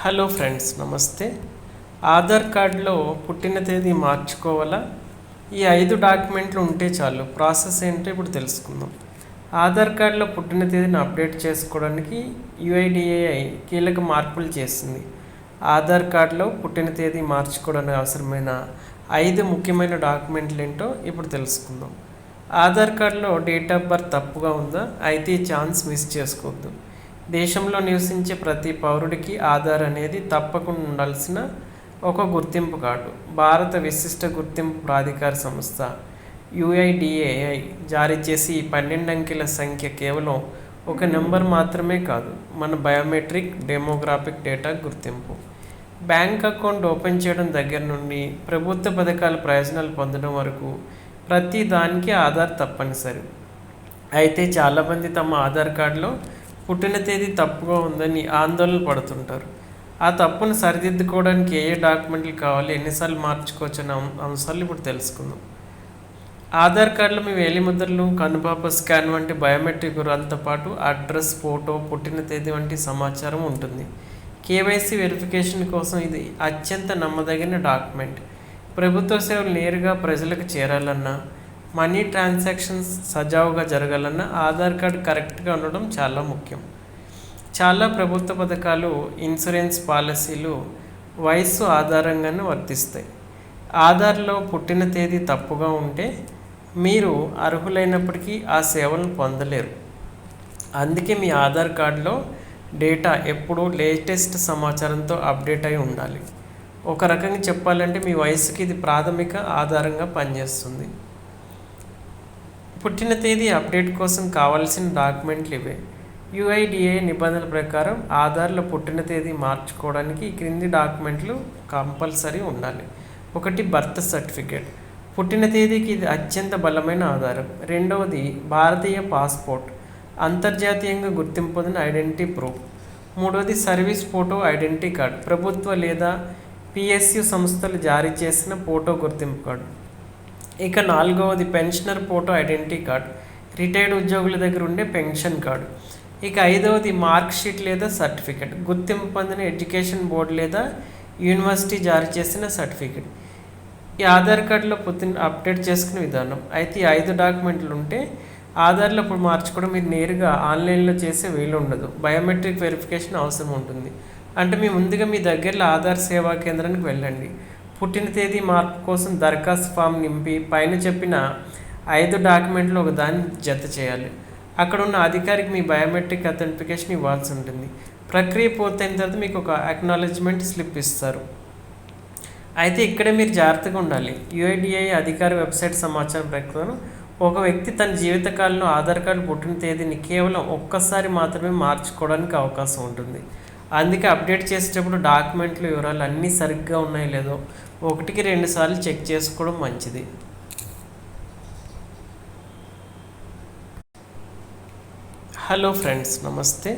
Hello friends, నమస్తే. ఆధార్ కార్డులో పుట్టిన తేదీ మార్చుకోవాలా? ఈ 5 డాక్యుమెంట్లు ఉంటే చాలు. ప్రాసెస్ ఏంటో ఇప్పుడు తెలుసుకుందాం. ఆధార్ కార్డులో పుట్టిన తేదీని అప్డేట్ చేసుకోవడానికి యుఐడిఏఐ కీలక మార్పులు చేసింది. ఆధార్ కార్డులో పుట్టిన తేదీ మార్చుకోవడానికి అవసరమైన 5 ముఖ్యమైన డాక్యుమెంట్లు ఏంటో ఇప్పుడు తెలుసుకుందాం. ఆధార్ కార్డులో డేట్ ఆఫ్ బర్త్ తప్పుగా ఉందా? అయితే ఈ ఛాన్స్ మిస్ చేసుకోవద్దు. దేశంలో నివసించే ప్రతి పౌరుడికి ఆధార్ అనేది తప్పకుండా ఉండాల్సిన ఒక గుర్తింపు కార్డు. భారత విశిష్ట గుర్తింపు ప్రాధికార సంస్థ యుఐడిఏఐ జారీ చేసి ఈ 12 అంకెల సంఖ్య కేవలం ఒక నెంబర్ మాత్రమే కాదు, మన బయోమెట్రిక్ డెమోగ్రాఫిక్ డేటా గుర్తింపు. బ్యాంక్ అకౌంట్ ఓపెన్ చేయడం దగ్గర నుండి ప్రభుత్వ పథకాల ప్రయోజనాలు పొందడం వరకు ప్రతి దానికి ఆధార్ తప్పనిసరి. అయితే చాలామంది తమ ఆధార్ కార్డులో పుట్టిన తేదీ తప్పుగా ఉందని ఆందోళన పడుతుంటారు. ఆ తప్పును సరిదిద్దుకోవడానికి ఏ డాక్యుమెంట్లు కావాలి, ఎన్నిసార్లు మార్చుకోవచ్చు అనే అంశాలు ఇప్పుడు తెలుసుకుందాం. ఆధార్ కార్డులో మీ వేలిముద్రలు, కనుపాప స్కాన్ వంటి బయోమెట్రిక్ వివరాలతో పాటు అడ్రస్, ఫోటో, పుట్టిన తేదీ వంటి సమాచారం ఉంటుంది. కేవైసీ వెరిఫికేషన్ కోసం ఇది అత్యంత నమ్మదగిన డాక్యుమెంట్. ప్రభుత్వ సేవలు నేరుగా ప్రజలకు చేరాలన్నా, మనీ ట్రాన్సాక్షన్స్ సజావుగా జరగాలన్నా ఆధార్ కార్డు కరెక్ట్గా ఉండడం చాలా ముఖ్యం. చాలా ప్రభుత్వ పథకాలు, ఇన్సూరెన్స్ పాలసీలు వయస్సు ఆధారంగానే వర్తిస్తాయి. ఆధార్లో పుట్టిన తేదీ తప్పుగా ఉంటే మీరు అర్హులైనప్పటికీ ఆ సేవలను పొందలేరు. అందుకే మీ ఆధార్ కార్డులో డేటా ఎప్పుడూ లేటెస్ట్ సమాచారంతో అప్డేట్ అయి ఉండాలి. ఒక రకంగా చెప్పాలంటే మీ వయసుకి ఇది ప్రాథమిక ఆధారంగా పనిచేస్తుంది. పుట్టిన తేదీ అప్డేట్ కోసం కావాల్సిన డాక్యుమెంట్లు ఇవే. యుఐడిఏఐ నిబంధనల ప్రకారం ఆధార్లో పుట్టిన తేదీ మార్చుకోవడానికి ఈ క్రింది డాక్యుమెంట్లు కంపల్సరీ ఉండాలి. 1. Birth certificate. పుట్టిన తేదీకి ఇది అత్యంత బలమైన ఆధారం. 2వది భారతీయ పాస్పోర్ట్, అంతర్జాతీయంగా గుర్తింపు పొందిన ఐడెంటిటీ ప్రూఫ్. 3వది సర్వీస్ ఫోటో ఐడెంటిటీ కార్డ్, ప్రభుత్వ లేదా పిఎస్యు సంస్థలు జారీ చేసిన ఫోటో గుర్తింపు కార్డు. ఇక 4వది pensioner photo identity card, retired ఉద్యోగుల దగ్గర ఉండే పెన్షన్ కార్డు. ఇక 5వది మార్క్ షీట్ లేదా సర్టిఫికేట్, గుర్తింపు పొందిన ఎడ్యుకేషన్ బోర్డు లేదా యూనివర్సిటీ జారీ చేసిన సర్టిఫికేట్. ఈ ఆధార్ కార్డులో అప్డేట్ చేసుకునే విధానం. అయితే ఈ 5 డాక్యుమెంట్లు ఉంటే ఆధార్లో ఇప్పుడు మార్చుకోవడం మీరు నేరుగా ఆన్లైన్లో చేసే వీలు ఉండదు. బయోమెట్రిక్ వెరిఫికేషన్ అవసరం ఉంటుంది. అంటే మీ ముందుగా మీ దగ్గరలో ఆధార్ సేవా కేంద్రానికి వెళ్ళండి. పుట్టిన తేదీ మార్పు కోసం దరఖాస్తు ఫామ్ నింపి పైన చెప్పిన 5 డాక్యుమెంట్లు ఒక దాన్ని జత చేయాలి. అక్కడ ఉన్న అధికారికి మీ బయోమెట్రిక్ అథెంటిఫికేషన్ ఇవ్వాల్సి ఉంటుంది. ప్రక్రియ పూర్తయిన తర్వాత మీకు ఒక అక్నాలెడ్జ్మెంట్ స్లిప్ ఇస్తారు. అయితే ఇక్కడే మీరు జాగ్రత్తగా ఉండాలి. యుఐడిఏఐ అధికార వెబ్సైట్ సమాచారం ప్రకారం ఒక వ్యక్తి తన జీవితకాలంలో ఆధార్ కార్డు పుట్టిన తేదీని కేవలం ఒక్కసారి మాత్రమే మార్చుకోవడానికి అవకాశం ఉంటుంది. అందుకే అప్డేట్ చేసేటప్పుడు డాక్యుమెంట్లు వివరాలు అన్నీ సరిగ్గా ఉన్నాయో లేదో 1-2 సార్లు చెక్ చేసుకోవడం మంచిది. హలో ఫ్రెండ్స్, నమస్తే.